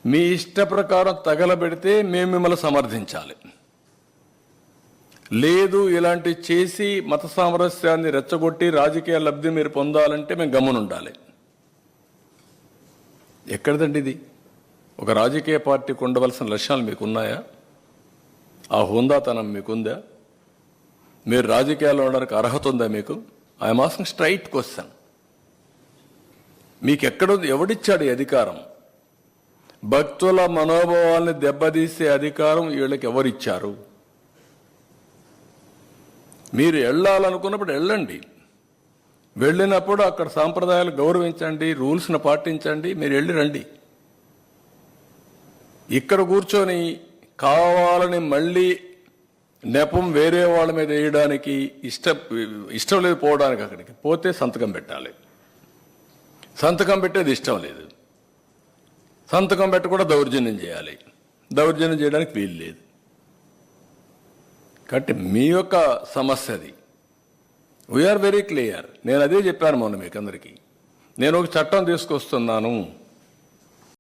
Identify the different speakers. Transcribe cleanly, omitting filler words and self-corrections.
Speaker 1: మీ ఇష్ట ప్రకారం తగలబెడితే మేము మిమ్మల్ని సమర్థించాలి. లేదు ఇలాంటి చేసి మత సామరస్యాన్ని రెచ్చగొట్టి రాజకీయ లబ్ధి మీరు పొందాలంటే మేము గమ్మునుండాలి. ఎక్కడిదండి ఇది? ఒక రాజకీయ పార్టీకి ఉండవలసిన లక్ష్యాలు మీకున్నాయా? ఆ హుందాతనం మీకుందా? మీరు రాజకీయాల్లో ఉండడానికి అర్హత ఉందా మీకు? I'm asking straight question. మీకు ఎవడిచ్చాడు ఈ అధికారం? భక్తుల మనోభావాల్ని దెబ్బతీసే అధికారం వీళ్ళకి ఎవరిచ్చారు? మీరు వెళ్ళాలనుకున్నప్పుడు వెళ్ళండి. వెళ్ళినప్పుడు అక్కడ సాంప్రదాయాలు గౌరవించండి, రూల్స్ని పాటించండి, మీరు వెళ్ళి రండి. ఇక్కడ కూర్చొని కావాలని మళ్ళీ నెపం వేరే వాళ్ళ మీద వేయడానికి ఇష్టం లేదు. పోవడానికి అక్కడికి పోతే సంతకం పెట్టాలి. సంతకం పెట్టేది ఇష్టం లేదు. సంతకం పెట్టి కూడా దౌర్జన్యం చేయాలి. దౌర్జన్యం చేయడానికి వీలు లేదు. కాబట్టి మీ యొక్క సమస్య అది. We are very clear. నేను అదే చెప్పాను మొన్న మీకు అందరికీ. నేను ఒక చట్టం తీసుకొస్తున్నాను.